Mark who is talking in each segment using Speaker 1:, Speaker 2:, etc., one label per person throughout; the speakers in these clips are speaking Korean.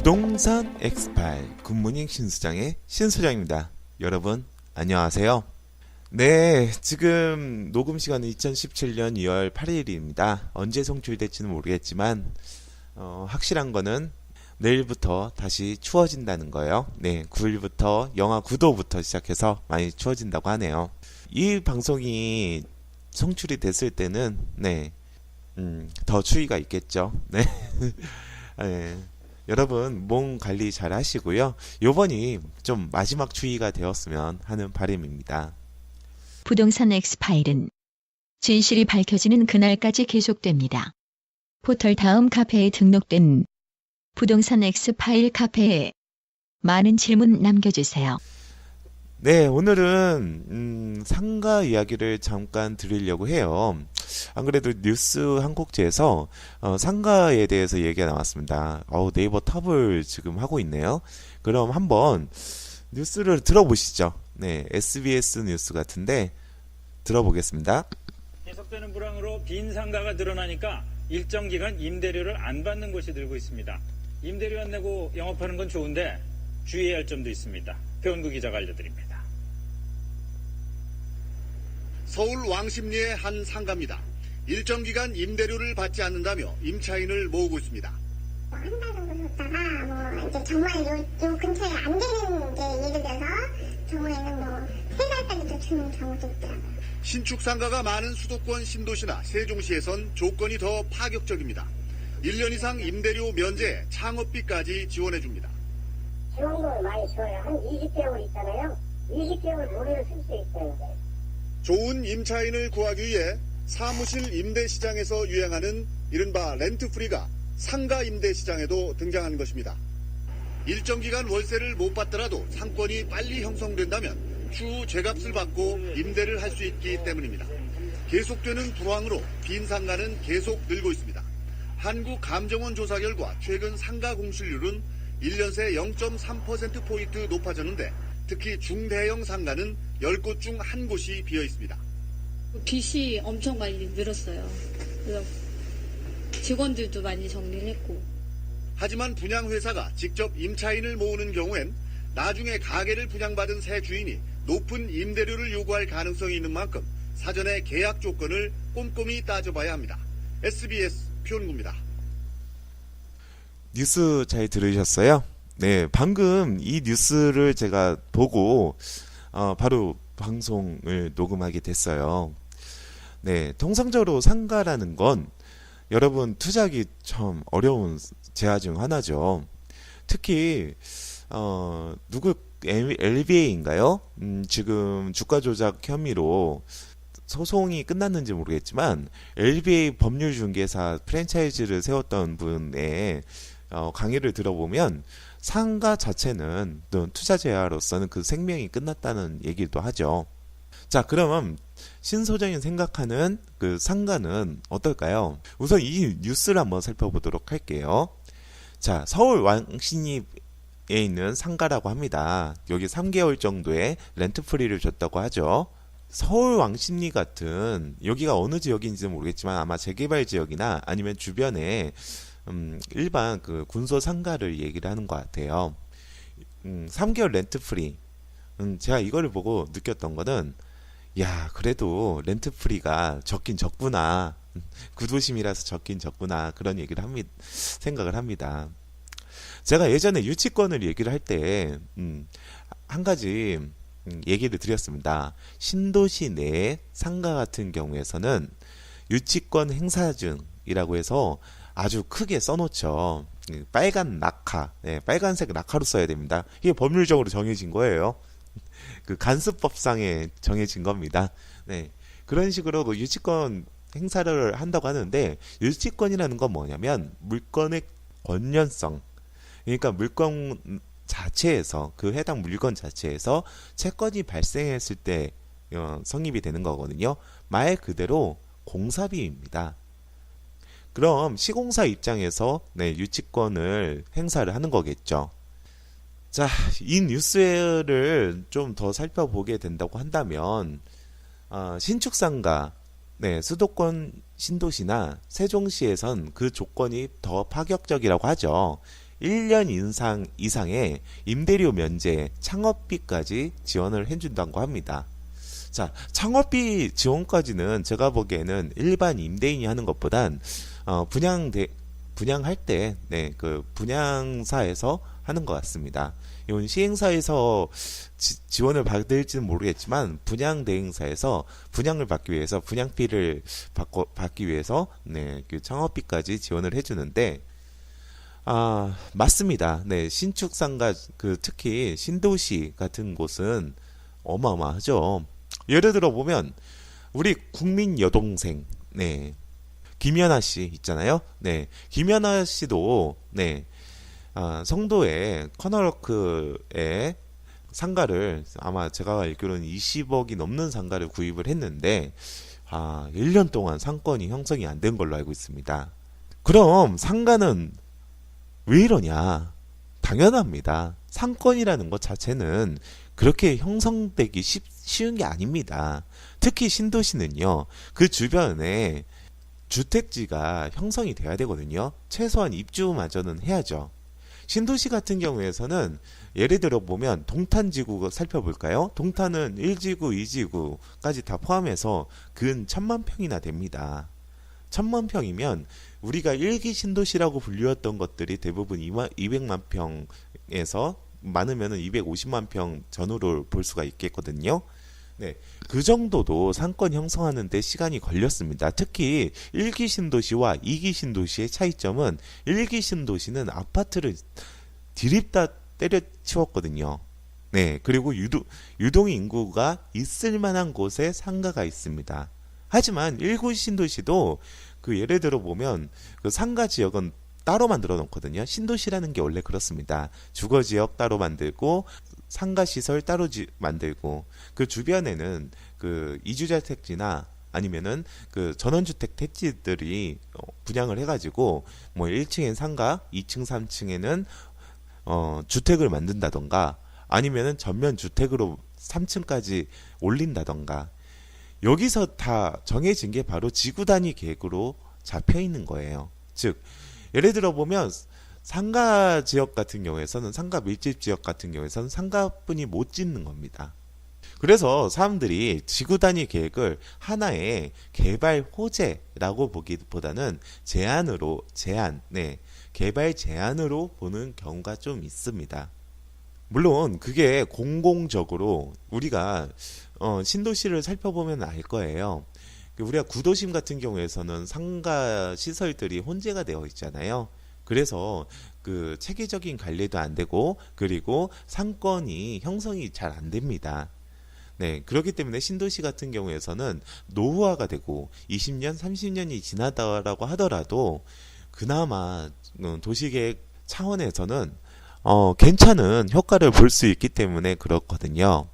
Speaker 1: 부동산 엑스파일 굿모닝 신수장의 신수장입니다. 여러분 안녕하세요. 네, 지금 녹음 시간은 2017년 2월 8일입니다. 언제 송출될지는 모르겠지만 확실한 거는 내일부터 다시 추워진다는 거예요. 네, 9일부터 영하 9도부터 시작해서 많이 추워진다고 하네요. 이 방송이 송출이 됐을 때는 더 추위가 있겠죠. 네. 네. 여러분 몸 관리 잘 하시고요. 요번이 좀 마지막 추위가 되었으면 하는 바람입니다.
Speaker 2: 부동산 엑스파일은 진실이 밝혀지는 그날까지 계속됩니다. 포털 다음 카페에 등록된 부동산 엑스파일 카페에 많은 질문 남겨주세요.
Speaker 1: 네, 오늘은 상가 이야기를 잠깐 드리려고 해요. 안 그래도 뉴스 한국지에서 상가에 대해서 얘기가 나왔습니다. 네이버 탑을 지금 하고 있네요. 그럼 한번 뉴스를 들어보시죠. 네, SBS 뉴스 같은데 들어보겠습니다.
Speaker 3: 계속되는 불황으로 빈 상가가 늘어나니까 일정 기간 임대료를 안 받는 곳이 늘고 있습니다. 임대료 안 내고 영업하는 건 좋은데 주의해야 할 점도 있습니다. 배원구 기자가 알려드립니다.
Speaker 4: 서울 왕십리의 한 상가입니다. 일정 기간 임대료를 받지 않는다며 임차인을 모으고 있습니다.
Speaker 5: 한 달 정도 줬다가 이제 정말 요 근처에 안 되는 게 예를 들어서 경우에는 세 달까지도 주는 경우도 있더라고요.
Speaker 4: 신축 상가가 많은 수도권 신도시나 세종시에선 조건이 더 파격적입니다. 1년 이상 임대료 면제, 창업비까지 지원해줍니다.
Speaker 6: 지원금을 많이 줘요. 한 20개월 있잖아요. 20개월 무료로 쓸 수 있어요.
Speaker 4: 좋은 임차인을 구하기 위해 사무실 임대 시장에서 유행하는 이른바 렌트프리가 상가 임대 시장에도 등장한 것입니다. 일정 기간 월세를 못 받더라도 상권이 빨리 형성된다면 추후 죄값을 받고 임대를 할 수 있기 때문입니다. 계속되는 불황으로 빈 상가는 계속 늘고 있습니다. 한국감정원 조사 결과 최근 상가 공실률은 1년 새 0.3%포인트 높아졌는데 특히 중대형 상가는 10곳 중 한 곳이 비어 있습니다.
Speaker 7: 빚이 엄청 많이 늘었어요. 그래서 직원들도 많이 정리를 했고.
Speaker 4: 하지만 분양회사가 직접 임차인을 모으는 경우엔 나중에 가게를 분양받은 새 주인이 높은 임대료를 요구할 가능성이 있는 만큼 사전에 계약 조건을 꼼꼼히 따져봐야 합니다. SBS 표은구입니다.
Speaker 1: 뉴스 잘 들으셨어요? 네, 방금 이 뉴스를 제가 보고 바로 방송을 녹음하게 됐어요. 네, 통상적으로 상가라는 건 여러분 투자하기 참 어려운 재화 중 하나죠. 특히 LBA인가요? 지금 주가 조작 혐의로 소송이 끝났는지 모르겠지만 LBA 법률 중개사 프랜차이즈를 세웠던 분의 강의를 들어보면 상가 자체는 투자 재화로서는 그 생명이 끝났다는 얘기도 하죠. 자, 그럼 신 소장이 생각하는 그 상가는 어떨까요? 우선 이 뉴스를 한번 살펴보도록 할게요. 자, 서울 왕십리에 있는 상가라고 합니다. 여기 3개월 정도의 렌트프리를 줬다고 하죠. 서울 왕십리 같은 여기가 어느 지역인지는 모르겠지만 아마 재개발 지역이나 아니면 주변에 일반 그 군소 상가를 얘기를 하는 것 같아요. 3개월 렌트프리. 제가 이거를 보고 느꼈던 거는 야, 그래도 렌트프리가 적긴 적구나. 구도심이라서 적긴 적구나. 그런 얘기를 생각을 합니다. 제가 예전에 유치권을 얘기를 할 때 한 가지 얘기를 드렸습니다. 신도시 내 상가 같은 경우에서는 유치권 행사증이라고 해서 아주 크게 써놓죠. 빨간 낙하, 빨간색 낙하로 써야 됩니다. 이게 법률적으로 정해진 거예요. 그 간수법상에 정해진 겁니다. 네, 그런 식으로 그 유치권 행사를 한다고 하는데 유치권이라는 건 뭐냐면 물건의 권련성, 그러니까 물건 자체에서 그 해당 물건 자체에서 채권이 발생했을 때 성립이 되는 거거든요. 말 그대로 공사비입니다. 그럼 시공사 입장에서 유치권을 행사를 하는 거겠죠. 자, 이 뉴스를 좀 더 살펴보게 된다고 한다면 신축상가, 수도권 신도시나 세종시에선 그 조건이 더 파격적이라고 하죠. 1년 이상의 임대료 면제, 창업비까지 지원을 해준다고 합니다. 자, 창업비 지원까지는 제가 보기에는 일반 임대인이 하는 것보단 분양할 때, 네, 그 분양사에서 하는 것 같습니다. 이건 시행사에서 지원을 받을지는 모르겠지만 분양 대행사에서 분양을 받기 위해서 분양비를 받기 위해서 네, 그 창업비까지 지원을 해주는데 맞습니다. 네, 신축 상가 특히 신도시 같은 곳은 어마어마하죠. 예를 들어 보면 우리 국민 여동생 네. 김연아 씨 있잖아요. 네. 김연아 씨도 네. 성도의 커널워크에 상가를 아마 제가 알기로는 20억이 넘는 상가를 구입을 했는데 1년 동안 상권이 형성이 안 된 걸로 알고 있습니다. 그럼 상가는 왜 이러냐? 당연합니다. 상권이라는 것 자체는 그렇게 형성되기 쉬운 게 아닙니다. 특히 신도시는요. 그 주변에 주택지가 형성이 돼야 되거든요. 최소한 입주마저는 해야죠. 신도시 같은 경우에서는 예를 들어 보면 동탄지구 살펴볼까요? 동탄은 1지구, 2지구까지 다 포함해서 근 1000만 평이나 됩니다. 1000만 평이면 우리가 1기 신도시라고 불리웠던 것들이 대부분 200만 평에서 많으면 250만 평 전후로 볼 수가 있겠거든요. 네, 그 정도도 상권 형성하는 데 시간이 걸렸습니다. 특히 1기 신도시와 2기 신도시의 차이점은 1기 신도시는 아파트를 디립다 때려치웠거든요. 네, 그리고 유동 인구가 있을 만한 곳에 상가가 있습니다. 하지만 1기 신도시도 예를 들어 보면 그 상가 지역은 따로 만들어 놓거든요. 신도시라는 게 원래 그렇습니다. 주거 지역 따로 만들고 상가 시설 따로 만들고 그 주변에는 그 이주자택지나 아니면은 그 전원주택 택지들이 분양을 해가지고 뭐 1층엔 상가, 2층, 3층에는 주택을 만든다던가 아니면은 전면 주택으로 3층까지 올린다던가 여기서 다 정해진 게 바로 지구 단위 계획으로 잡혀 있는 거예요. 즉 예를 들어 보면 상가 지역 같은 경우에서는 상가 밀집 지역 같은 경우에서는 상가뿐이 못 짓는 겁니다. 그래서 사람들이 지구 단위 계획을 하나의 개발 호재라고 보기보다는 개발 제한으로 보는 경우가 좀 있습니다. 물론 그게 공공적으로 우리가 신도시를 살펴보면 알 거예요. 우리가 구도심 같은 경우에서는 상가 시설들이 혼재가 되어 있잖아요. 그래서 그 체계적인 관리도 안 되고 그리고 상권이 형성이 잘 안 됩니다. 네, 그렇기 때문에 신도시 같은 경우에서는 노후화가 되고 20년, 30년이 지나다라고 하더라도 그나마 도시계획 차원에서는 괜찮은 효과를 볼 수 있기 때문에 그렇거든요.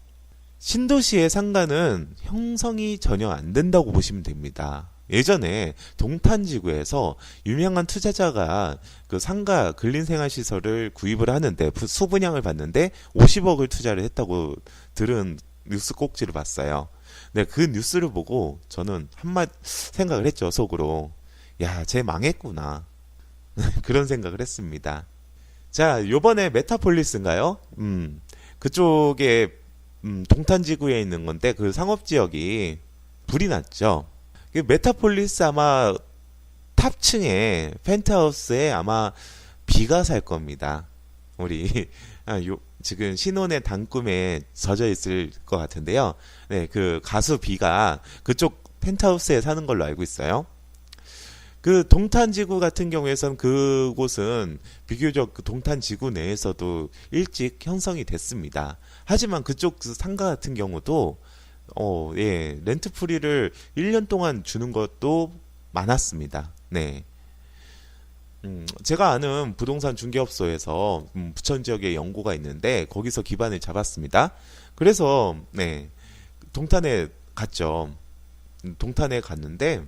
Speaker 1: 신도시의 상가는 형성이 전혀 안 된다고 보시면 됩니다. 예전에 동탄지구에서 유명한 투자자가 그 상가 근린생활시설을 구입을 하는데 수분양을 받는데 50억을 투자를 했다고 들은 뉴스 꼭지를 봤어요. 네, 그 뉴스를 보고 저는 한마디 생각을 했죠. 속으로. 야, 쟤 망했구나. 그런 생각을 했습니다. 자, 요번에 메타폴리스인가요? 그쪽에 동탄지구에 있는 건데 그 상업지역이 불이 났죠. 메타폴리스 아마 탑층에 펜트하우스에 아마 비가 살 겁니다. 우리 지금 신혼의 단꿈에 젖어 있을 것 같은데요. 네, 그 가수 비가 그쪽 펜트하우스에 사는 걸로 알고 있어요. 그 동탄지구 같은 경우에선 그곳은 비교적 그 동탄지구 내에서도 일찍 형성이 됐습니다. 하지만 그쪽 그 상가 같은 경우도 렌트 프리를 1년 동안 주는 것도 많았습니다. 네. 제가 아는 부동산 중개업소에서 부천 지역에 연구가 있는데 거기서 기반을 잡았습니다. 그래서 네, 동탄에 갔죠. 동탄에 갔는데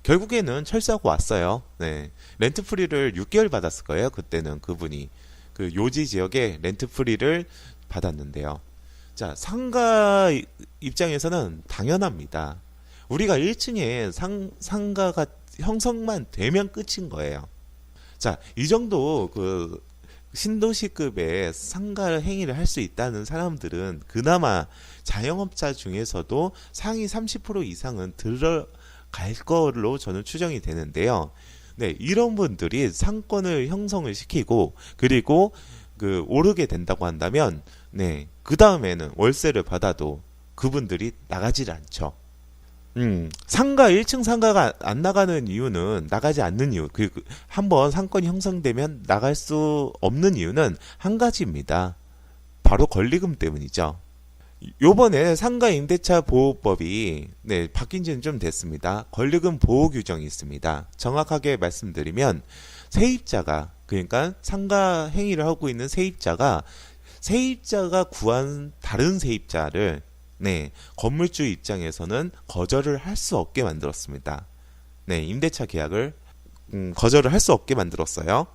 Speaker 1: 결국에는 철수하고 왔어요. 네. 렌트 프리를 6개월 받았을 거예요. 그때는 그분이 그 요지 지역에 렌트 프리를 받았는데요. 자, 상가 입장에서는 당연합니다. 우리가 1층에 상가가 형성만 되면 끝인 거예요. 자, 이 정도 그 신도시급의 상가 행위를 할 수 있다는 사람들은 그나마 자영업자 중에서도 상위 30% 이상은 들어갈 걸로 저는 추정이 되는데요. 네, 이런 분들이 상권을 형성을 시키고 그리고 그 오르게 된다고 한다면 네, 그 다음에는 월세를 받아도 그분들이 나가질 않죠. 상가 1층 상가가 안 나가는 이유는 나가지 않는 이유. 한번 상권이 형성되면 나갈 수 없는 이유는 한 가지입니다. 바로 권리금 때문이죠. 요번에 상가 임대차 보호법이 네, 바뀐 지는 좀 됐습니다. 권리금 보호 규정이 있습니다. 정확하게 말씀드리면 세입자가 그러니까 상가 행위를 하고 있는 세입자가 구한 다른 세입자를 네, 건물주 입장에서는 거절을 할 수 없게 만들었습니다. 네, 임대차 계약을 거절을 할 수 없게 만들었어요.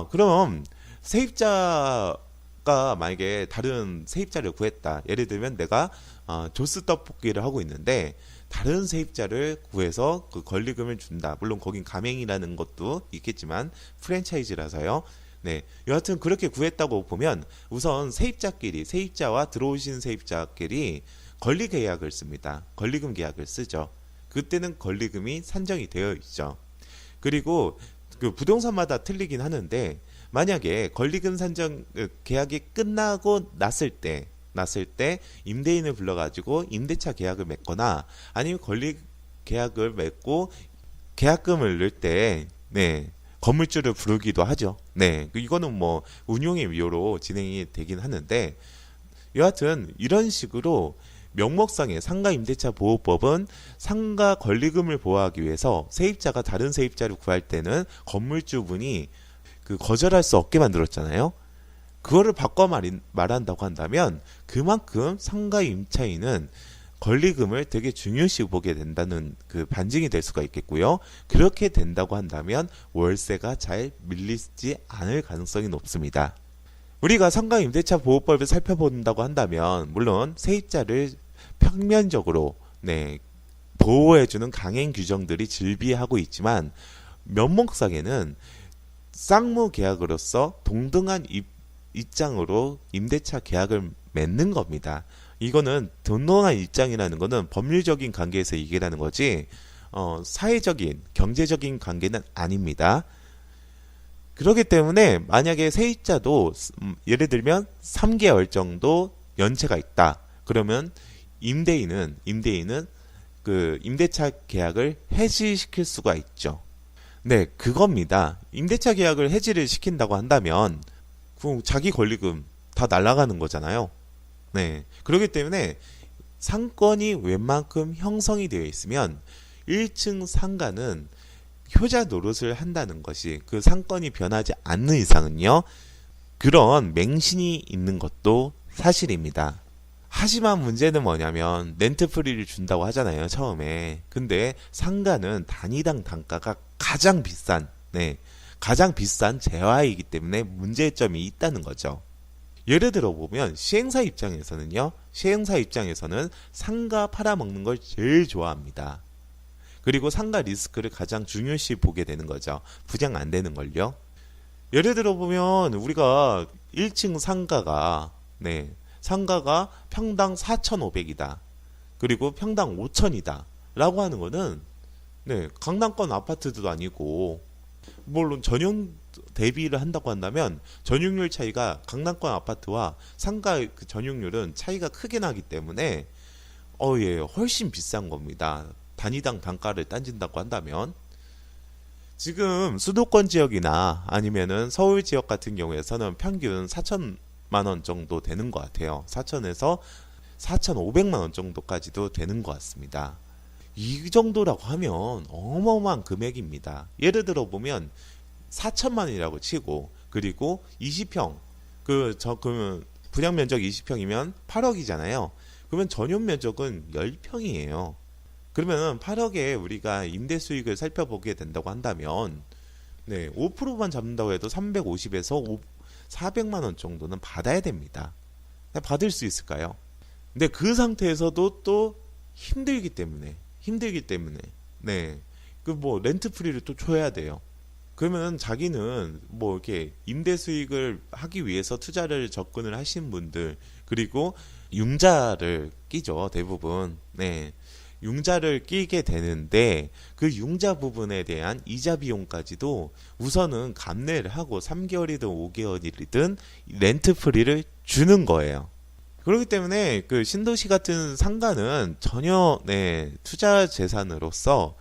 Speaker 1: 그럼 세입자가 만약에 다른 세입자를 구했다. 예를 들면 내가 조스 떡볶이를 하고 있는데 다른 세입자를 구해서 그 권리금을 준다. 물론 거긴 가맹이라는 것도 있겠지만 프랜차이즈라서요. 네, 여하튼 그렇게 구했다고 보면 우선 세입자와 들어오신 세입자끼리 권리 계약을 씁니다. 권리금 계약을 쓰죠. 그때는 권리금이 산정이 되어 있죠. 그리고 그 부동산마다 틀리긴 하는데 만약에 권리금 산정 계약이 끝나고 났을 때 임대인을 불러가지고 임대차 계약을 맺거나 아니면 권리 계약을 맺고 계약금을 넣을 때 네. 건물주를 부르기도 하죠. 네, 이거는 뭐 운용의 위호로 진행이 되긴 하는데 여하튼 이런 식으로 명목상의 상가 임대차 보호법은 상가 권리금을 보호하기 위해서 세입자가 다른 세입자를 구할 때는 건물주분이 그 거절할 수 없게 만들었잖아요. 그거를 바꿔 말한다고 한다면 그만큼 상가 임차인은 권리금을 되게 중요시 보게 된다는 그 반증이 될 수가 있겠고요. 그렇게 된다고 한다면 월세가 잘 밀리지 않을 가능성이 높습니다. 우리가 상가 임대차 보호법을 살펴본다고 한다면 물론 세입자를 평면적으로 네, 보호해주는 강행 규정들이 즐비하고 있지만 면목상에는 쌍무 계약으로서 동등한 입장으로 임대차 계약을 맺는 겁니다. 이거는 동등한 입장이라는 거는 법률적인 관계에서 얘기하는 거지 사회적인 경제적인 관계는 아닙니다. 그렇기 때문에 만약에 세입자도 예를 들면 3개월 정도 연체가 있다. 그러면 임대인은 그 임대차 계약을 해지시킬 수가 있죠. 네, 그겁니다. 임대차 계약을 해지를 시킨다고 한다면 자기 권리금 다 날아가는 거잖아요. 네, 그렇기 때문에 상권이 웬만큼 형성이 되어 있으면 1층 상가는 효자 노릇을 한다는 것이 그 상권이 변하지 않는 이상은요. 그런 맹신이 있는 것도 사실입니다. 하지만 문제는 뭐냐면 렌트 프리를 준다고 하잖아요. 처음에. 근데 상가는 단위당 단가가 가장 비싼 재화이기 때문에 문제점이 있다는 거죠. 예를 들어 보면 시행사 입장에서는 상가 팔아먹는 걸 제일 좋아합니다. 그리고 상가 리스크를 가장 중요시 보게 되는 거죠. 부양 안 되는 걸요. 예를 들어 보면 우리가 1층 상가가 평당 4,500이다. 그리고 평당 5,000이다. 라고 하는 거는 강남권 아파트도 아니고 물론 전용 대비를 한다고 한다면 전용률 차이가 강남권 아파트와 상가 그 전용률은 차이가 크게 나기 때문에 훨씬 비싼 겁니다. 단위당 단가를 따진다고 한다면 지금 수도권 지역이나 아니면은 서울 지역 같은 경우에서는 평균 4천만 원 정도 되는 것 같아요. 4천에서 4,500만 원 정도까지도 되는 것 같습니다. 이 정도라고 하면 어마어마한 금액입니다. 예를 들어 보면 4천만 원이라고 치고 그리고 20평 그러면 분양 면적 20평이면 8억이잖아요. 그러면 전용 면적은 10평이에요. 그러면 8억에 우리가 임대 수익을 살펴보게 된다고 한다면 5%만 잡는다고 해도 350에서 400만 원 정도는 받아야 됩니다. 받을 수 있을까요? 근데 그 상태에서도 또 힘들기 때문에 렌트 프리를 또 줘야 돼요. 그러면 자기는 뭐 이렇게 임대 수익을 하기 위해서 투자를 접근을 하신 분들, 그리고 융자를 끼죠, 대부분. 네. 융자를 끼게 되는데 그 융자 부분에 대한 이자 비용까지도 우선은 감내를 하고 3개월이든 5개월이든 렌트 프리를 주는 거예요. 그렇기 때문에 그 신도시 같은 상가는 전혀 투자 재산으로서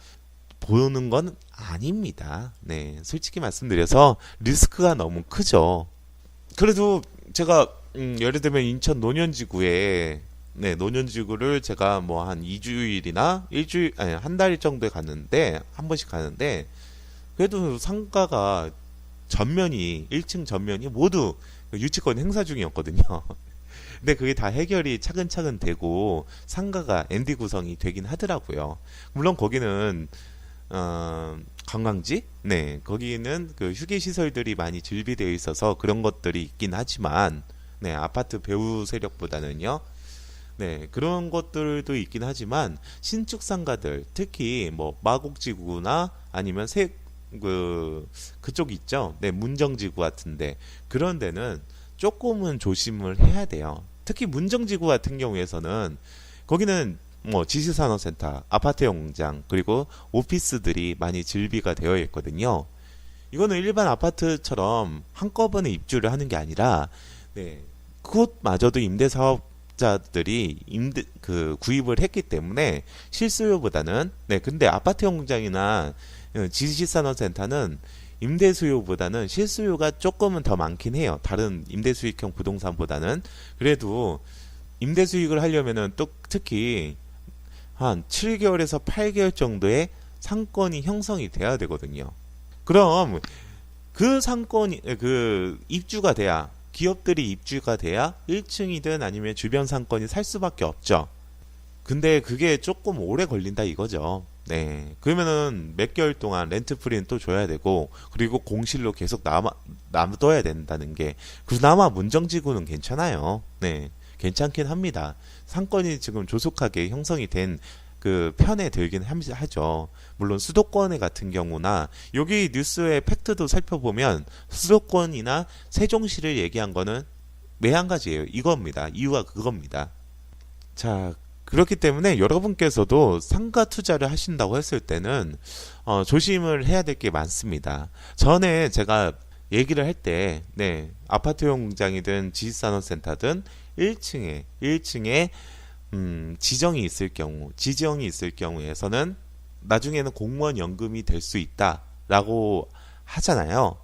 Speaker 1: 보는 건 아닙니다. 네, 솔직히 말씀드려서 리스크가 너무 크죠. 그래도 제가 예를 들면 인천 논현지구에 논현지구를 제가 뭐 한 2주일이나 일주일 아니 한 달 정도에 갔는데 한 번씩 가는데 그래도 상가가 전면이 1층 전면이 모두 유치권 행사 중이었거든요. 근데 그게 다 해결이 차근차근 되고 상가가 ND 구성이 되긴 하더라고요. 물론 거기는 관광지? 네, 거기는 그 휴게 시설들이 많이 즐비되어 있어서 그런 것들이 있긴 하지만, 네, 아파트 배후 세력보다는요. 네, 그런 것들도 있긴 하지만 신축 상가들, 특히 뭐 마곡지구나 아니면 그쪽 있죠. 네, 문정지구 같은데 그런 데는 조금은 조심을 해야 돼요. 특히 문정지구 같은 경우에서는 거기는 뭐 지식산업센터, 아파트형 공장, 그리고 오피스들이 많이 즐비가 되어 있거든요. 이거는 일반 아파트처럼 한꺼번에 입주를 하는 게 아니라, 그것마저도 임대사업자들이 구입을 했기 때문에 실수요보다는, 근데 아파트형 공장이나 지식산업센터는 임대 수요보다는 실수요가 조금은 더 많긴 해요. 다른 임대 수익형 부동산보다는. 그래도 임대 수익을 하려면은 또 특히 한 7개월에서 8개월 정도의 상권이 형성이 돼야 되거든요. 그럼 그 상권이 입주가 돼야, 기업들이 입주가 돼야 1층이든 아니면 주변 상권이 살 수밖에 없죠. 근데 그게 조금 오래 걸린다 이거죠. 네. 그러면은 몇 개월 동안 렌트 프리는 또 줘야 되고, 그리고 공실로 계속 남둬야 된다는 게, 그나마 문정지구는 괜찮아요. 네. 괜찮긴 합니다. 상권이 지금 조속하게 형성이 된 그 편에 들긴 하죠. 물론 수도권에 같은 경우나, 여기 뉴스의 팩트도 살펴보면 수도권이나 세종시를 얘기한 거는 매한가지예요. 이겁니다. 이유가 그겁니다. 자, 그렇기 때문에 여러분께서도 상가 투자를 하신다고 했을 때는 조심을 해야 될 게 많습니다. 전에 제가 얘기를 할 때, 아파트용 공장이든 지식산업센터든 1층에 지정이 있을 경우에서는 나중에는 공무원 연금이 될 수 있다라고 하잖아요.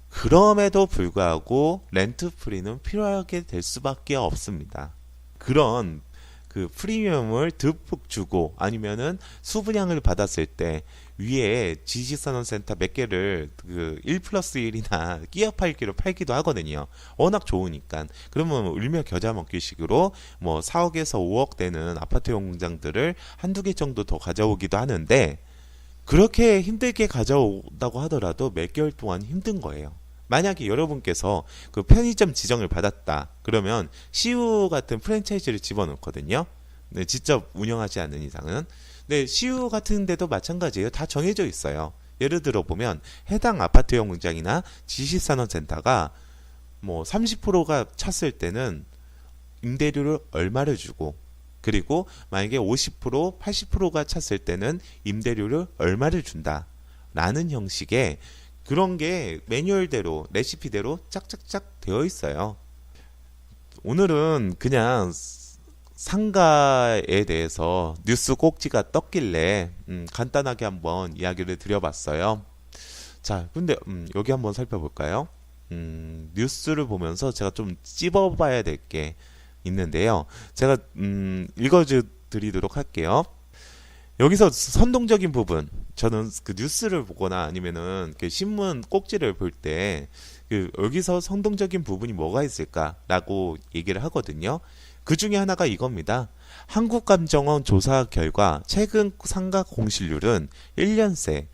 Speaker 1: 그럼에도 불구하고 렌트 프리는 필요하게 될 수밖에 없습니다. 그런 그 프리미엄을 듬뿍 주고 아니면은 수분양을 받았을 때 위에 지식산업센터 몇 개를 그 1+1이나 끼어 팔기도 하거든요. 워낙 좋으니까. 그러면 울며 겨자 먹기식으로 뭐 4억에서 5억 되는 아파트용 공장들을 한두 개 정도 더 가져오기도 하는데, 그렇게 힘들게 가져온다고 하더라도 몇 개월 동안 힘든 거예요. 만약에 여러분께서 그 편의점 지정을 받았다 그러면 CU 같은 프랜차이즈를 집어넣거든요. 직접 운영하지 않는 이상은. CU 같은 데도 마찬가지예요. 다 정해져 있어요. 예를 들어 보면 해당 아파트용 공장이나 지식산업센터가 뭐 30%가 찼을 때는 임대료를 얼마를 주고, 그리고 만약에 50%, 80%가 찼을 때는 임대료를 얼마를 준다 라는 형식의 그런 게 매뉴얼대로, 레시피대로 짝짝짝 되어 있어요. 오늘은 그냥 상가에 대해서 뉴스 꼭지가 떴길래 간단하게 한번 이야기를 드려봤어요. 자, 근데 여기 한번 살펴볼까요? 뉴스를 보면서 제가 좀 찝어봐야 될 게 있는데요. 제가 읽어드리도록 할게요. 여기서 선동적인 부분, 저는 그 뉴스를 보거나 아니면은 그 신문 꼭지를 볼 때 여기서 선동적인 부분이 뭐가 있을까라고 얘기를 하거든요. 그 중에 하나가 이겁니다. 한국감정원 조사 결과 최근 상가 공실률은 1년 새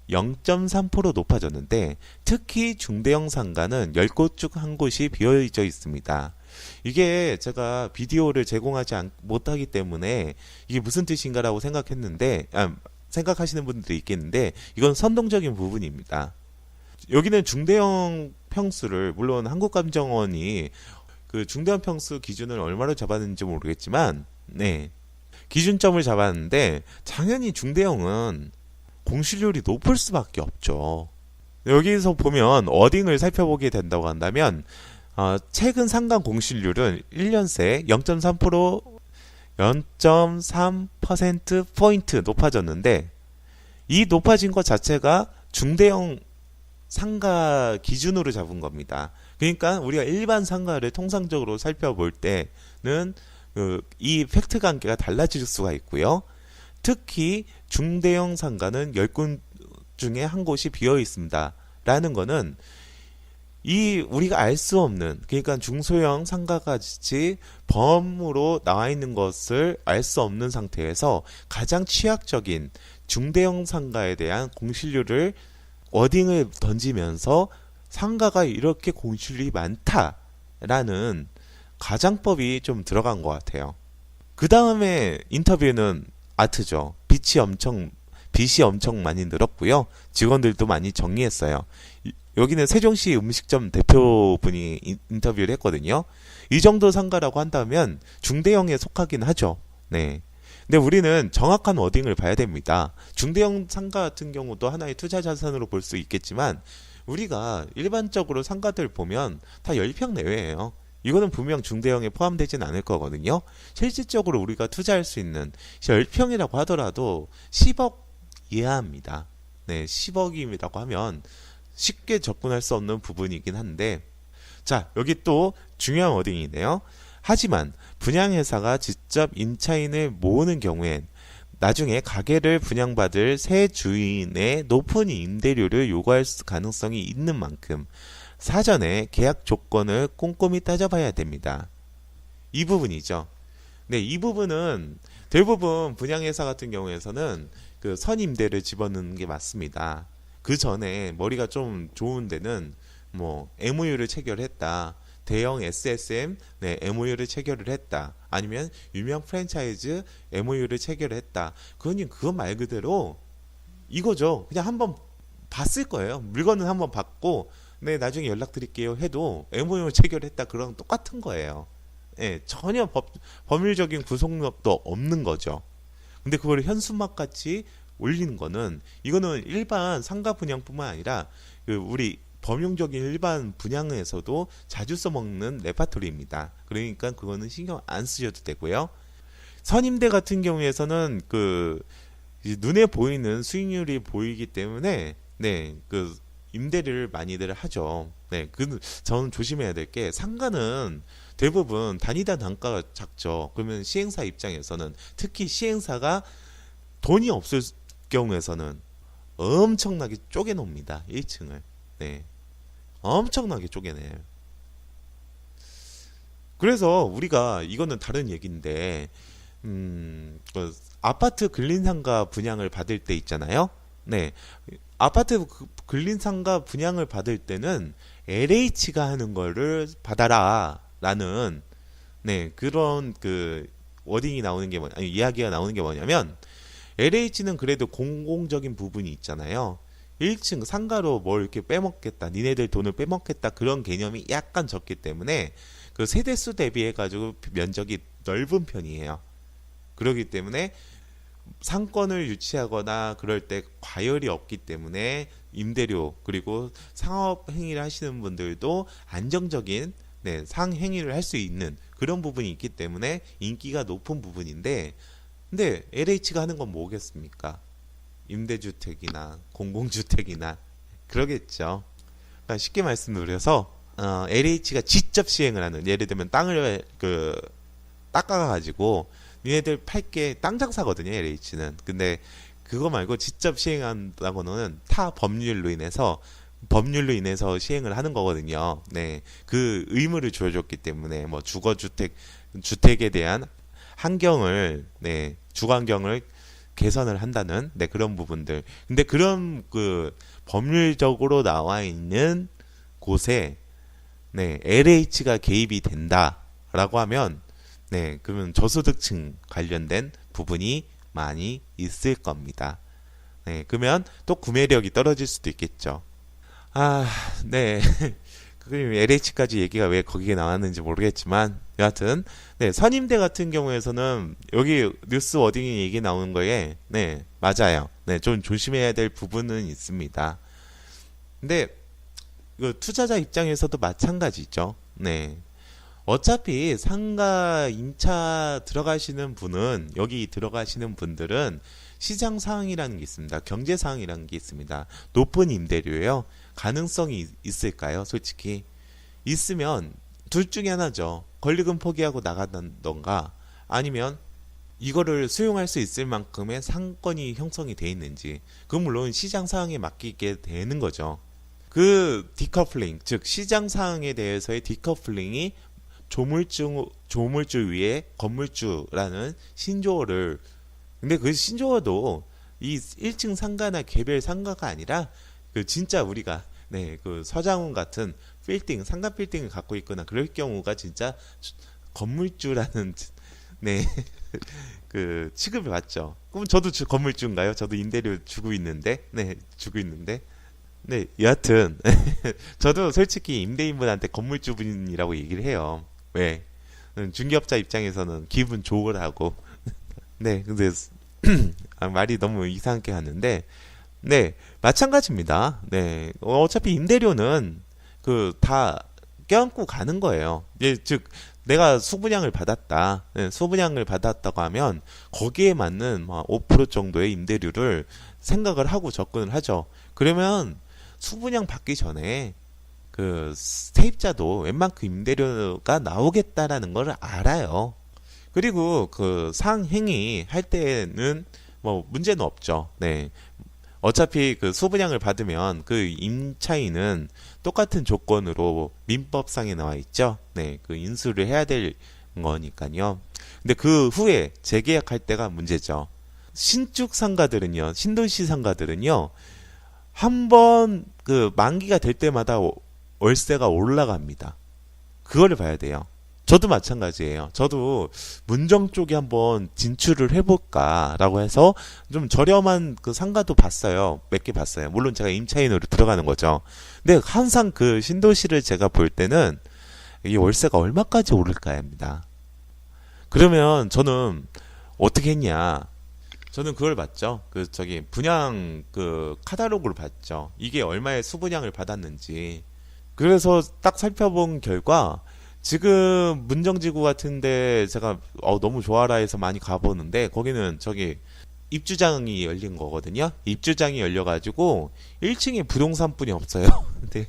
Speaker 1: 0.3% 높아졌는데, 특히 중대형 상가는 10곳 중 한 곳이 비어져 있습니다. 이게 제가 비디오를 제공하지 못하기 때문에 이게 무슨 뜻인가라고 생각했는데, 생각하시는 분들도 있겠는데, 이건 선동적인 부분입니다. 여기는 중대형 평수를 물론 한국감정원이 그 중대형 평수 기준을 얼마로 잡았는지 모르겠지만 네. 기준점을 잡았는데 당연히 중대형은 공실률이 높을 수밖에 없죠. 여기서 보면 워딩을 살펴보게 된다고 한다면 최근 상가 공실률은 1년 새 0.3% 0.3%포인트 높아졌는데 이 높아진 것 자체가 중대형 상가 기준으로 잡은 겁니다. 그러니까 우리가 일반 상가를 통상적으로 살펴볼 때는 이 팩트 관계가 달라질 수가 있고요. 특히 중대형 상가는 10곳 중에 한 곳이 비어 있습니다. 라는 거는 우리가 알 수 없는, 그러니까 중소형 상가가 같이 범으로 나와 있는 것을 알 수 없는 상태에서 가장 취약적인 중대형 상가에 대한 공실률을 워딩을 던지면서 상가가 이렇게 공실률이 많다라는 가장법이 좀 들어간 것 같아요. 그 다음에 인터뷰는 아트죠. 빚이 엄청 많이 늘었고요. 직원들도 많이 정리했어요. 여기는 세종시 음식점 대표분이 인터뷰를 했거든요. 이 정도 상가라고 한다면 중대형에 속하긴 하죠. 네. 근데 우리는 정확한 워딩을 봐야 됩니다. 중대형 상가 같은 경우도 하나의 투자 자산으로 볼 수 있겠지만 우리가 일반적으로 상가들 보면 다 10평 내외예요. 이거는 분명 중대형에 포함되진 않을 거거든요. 실질적으로 우리가 투자할 수 있는 10평이라고 하더라도 10억 이하입니다. 네, 10억이라고 하면 쉽게 접근할 수 없는 부분이긴 한데 자, 여기 또 중요한 워딩이네요. 하지만 분양회사가 직접 임차인을 모으는 경우엔 나중에 가게를 분양받을 새 주인의 높은 임대료를 요구할 가능성이 있는 만큼 사전에 계약 조건을 꼼꼼히 따져봐야 됩니다. 이 부분이죠. 네, 이 부분은 대부분 분양회사 같은 경우에서는 그 선임대를 집어넣는 게 맞습니다. 그 전에 머리가 좀 좋은 데는 뭐 MOU를 체결했다. 대형 SSM MOU를 체결을 했다. 아니면 유명 프랜차이즈 MOU를 체결했다. 그건 말 그대로 이거죠. 그냥 한번 봤을 거예요. 물건은 한번 봤고 네, 나중에 연락드릴게요 해도 MOU 체결했다. 그런 똑같은 거예요. 네, 전혀 법률적인 구속력도 없는 거죠. 근데 그걸 현수막 같이 올리는 거는 이거는 일반 상가 분양뿐만 아니라 우리 범용적인 일반 분양에서도 자주 써먹는 레파토리입니다. 그러니까 그거는 신경 안 쓰셔도 되고요. 선임대 같은 경우에서는 눈에 보이는 수익률이 보이기 때문에 임대를 많이들 하죠. 저는 조심해야 될 게 상가는 대부분 단위당 단가가 작죠. 그러면 시행사 입장에서는 특히 시행사가 돈이 없을 경우에서는 엄청나게 쪼개놉니다. 1층을. 네. 엄청나게 쪼개내요. 그래서 우리가 이거는 다른 얘기인데 아파트 근린상가 분양을 받을 때 있잖아요. 네. 아파트 근린상가 분양을 받을 때는 LH가 하는 거를 받아라 라는 그런 워딩이 나오는 게 이야기가 나오는 게 뭐냐면 LH는 그래도 공공적인 부분이 있잖아요. 1층 상가로 뭘 이렇게 빼먹겠다, 니네들 돈을 빼먹겠다 그런 개념이 약간 적기 때문에 그 세대수 대비해 가지고 면적이 넓은 편이에요. 그렇기 때문에 상권을 유치하거나 그럴 때 과열이 없기 때문에 임대료 그리고 상업 행위를 하시는 분들도 안정적인 상행위를 할 수 있는 그런 부분이 있기 때문에 인기가 높은 부분인데 근데 LH가 하는 건 뭐겠습니까? 임대주택이나 공공주택이나 그러겠죠. 그러니까 쉽게 말씀드려서 LH가 직접 시행을 하는 예를 들면 땅을 닦아가지고 니네들 팔게 땅 장사거든요. LH는. 근데 그거 말고 직접 시행한다고는 타 법률로 인해서 시행을 하는 거거든요. 네, 그 의무를 주어줬기 때문에 뭐 주택에 대한 환경을 주거 환경을 개선을 한다는 그런 부분들. 근데 그런 법률적으로 나와 있는 곳에 LH가 개입이 된다라고 하면 그러면 저소득층 관련된 부분이 많이 있을 겁니다. 그러면 또 구매력이 떨어질 수도 있겠죠. 네. 그 LH까지 얘기가 왜 거기에 나왔는지 모르겠지만 여하튼 네, 선임대 같은 경우에서는 여기 뉴스 워딩이 얘기 나오는 거에 네, 맞아요. 네, 좀 조심해야 될 부분은 있습니다. 근데 그 투자자 입장에서도 마찬가지죠. 네. 어차피 상가 임차 들어가시는 분은 여기 들어가시는 분들은 시장 상황이라는 게 있습니다. 경제 상황이라는 게 있습니다. 높은 임대료예요. 가능성이 있을까요? 솔직히 있으면 둘 중에 하나죠. 권리금 포기하고 나가던가 아니면 이거를 수용할 수 있을 만큼의 상권이 형성이 돼 있는지 그건 물론 시장 상황에 맡기게 되는 거죠. 그 디커플링 즉 시장 상황에 대해서의 디커플링이 조물주 위에 건물주라는 신조어를 근데 그 신조어도 이 1층 상가나 개별 상가가 아니라 그 진짜 우리가 네, 그 서장훈 같은 빌딩, 상가 빌딩을 갖고 있거나 그럴 경우가 진짜 건물주라는 네. 그 취급을 받죠. 그럼 저도 건물주인가요? 저도 임대료 주고 있는데. 네, 주고 있는데. 네, 여하튼 저도 솔직히 임대인분한테 건물주분이라고 얘기를 해요. 왜? 중개업자 입장에서는 기분 좋으라고. 네, 근데 말이 너무 이상하게 하는데 네, 마찬가지입니다. 네, 어차피 임대료는 그 다 껴안고 가는 거예요. 예, 즉 내가 수분양을 받았다. 네, 수분양을 받았다고 하면 거기에 맞는 5% 정도의 임대료를 생각을 하고 접근을 하죠. 그러면 수분양 받기 전에 그 세입자도 웬만큼 임대료가 나오겠다라는 걸 알아요. 그리고 그 상행위 할 때는 뭐 문제는 없죠. 네. 어차피 그 소분양을 받으면 그 임차인은 똑같은 조건으로 민법상에 나와 있죠. 네, 그 인수를 해야 될 거니까요. 근데 그 후에 재계약할 때가 문제죠. 신축 상가들은요, 신도시 상가들은요, 한번 그 만기가 될 때마다 월세가 올라갑니다. 그거를 봐야 돼요. 저도 마찬가지예요. 저도 문정 쪽에 한번 진출을 해볼까라고 해서 좀 저렴한 그 상가도 봤어요. 몇 개 봤어요. 물론 제가 임차인으로 들어가는 거죠. 근데 항상 그 신도시를 제가 볼 때는 이 월세가 얼마까지 오를까입니다. 그러면 저는 어떻게 했냐? 저는 그걸 봤죠. 그 저기 분양 그 카탈로그를 봤죠. 이게 얼마의 수분양을 받았는지. 그래서 딱 살펴본 결과. 지금 문정지구 같은데 제가 너무 좋아라 해서 많이 가보는데 거기는 저기 입주장이 열린 거거든요. 입주장이 열려가지고 1층에 부동산뿐이 없어요. 근데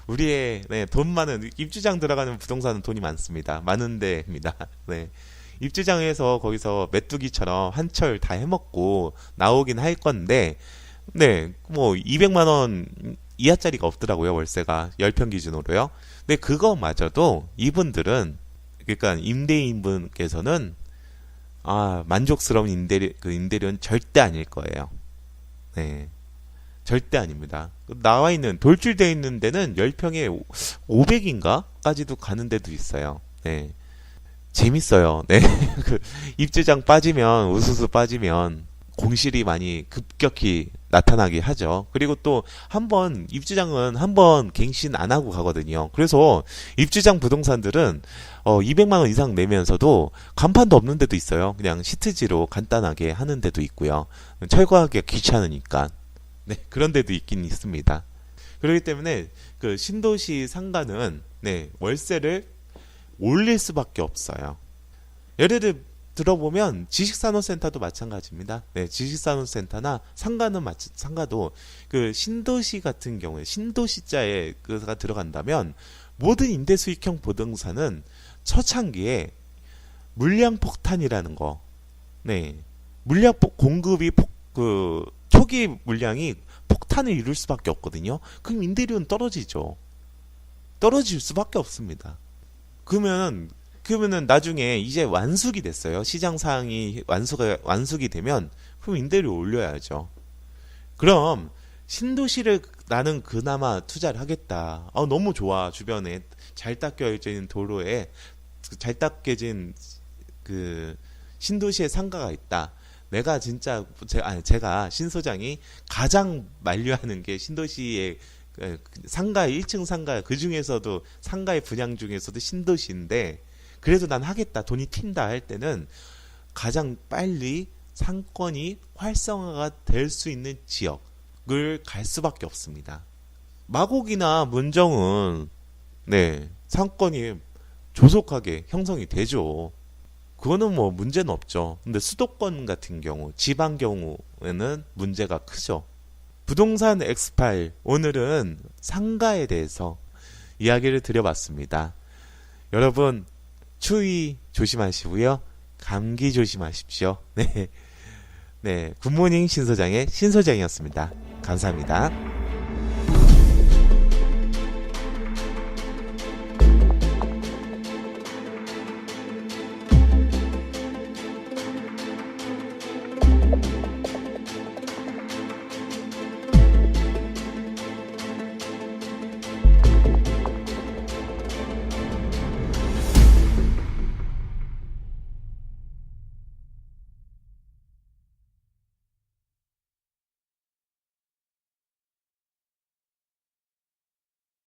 Speaker 1: 우리의 네, 돈 많은 입주장 들어가는 부동산은 돈이 많습니다. 많은 데입니다. 네. 입주장에서 거기서 메뚜기처럼 한철 다 해먹고 나오긴 할 건데 네, 뭐 200만 원 이하짜리가 없더라고요. 월세가 10평 기준으로요. 근데 그거마저도 이분들은 그러니까 임대인분께서는 만족스러운 임대료는 절대 아닐 거예요. 네, 절대 아닙니다. 나와 있는 돌출되어 있는 데는 10평에 500인가까지도 가는 데도 있어요. 네, 재밌어요. 네, 그 입주장 빠지면 우수수 빠지면 공실이 많이 급격히 나타나게 하죠. 그리고 또 한번 입주장은 한번 갱신 안 하고 가거든요. 그래서 입주장 부동산들은 200만 원 이상 내면서도 간판도 없는 데도 있어요. 그냥 시트지로 간단하게 하는 데도 있고요. 철거하기가 귀찮으니까. 네, 그런 데도 있긴 있습니다. 그렇기 때문에 그 신도시 상가는 네, 월세를 올릴 수밖에 없어요. 예를 들어보면 지식산업센터도 마찬가지입니다. 네, 지식산업센터나 상가도 그 신도시 같은 경우에 신도시자에 그가 들어간다면 모든 임대수익형 부동산은 초창기에 물량 폭탄이라는 거, 네, 물량 공급이 그 초기 물량이 폭탄을 이룰 수밖에 없거든요. 그럼 임대료는 떨어지죠. 떨어질 수밖에 없습니다. 그러면은 나중에 이제 완숙이 됐어요. 시장 상황이 완숙이 되면 그럼 임대료 올려야죠. 그럼 신도시를 나는 그나마 투자를 하겠다. 너무 좋아. 주변에 잘 닦여진 도로에 잘 닦여진 그 신도시의 상가가 있다. 내가 진짜 제가 신 소장이 가장 만류하는 게 신도시의 상가 1층 상가 그 중에서도 상가의 분양 중에서도 신도시인데 그래도 난 하겠다 돈이 튄다 할 때는 가장 빨리 상권이 활성화가 될 수 있는 지역을 갈 수밖에 없습니다. 마곡이나 문정은 상권이 조속하게 형성이 되죠. 그거는 뭐 문제는 없죠. 근데 수도권 같은 경우, 지방 경우에는 문제가 크죠. 부동산 엑스파일, 오늘은 상가에 대해서 이야기를 드려봤습니다. 여러분, 추위 조심하시고요. 감기 조심하십시오. 굿모닝 신소장의 신소장이었습니다. 감사합니다.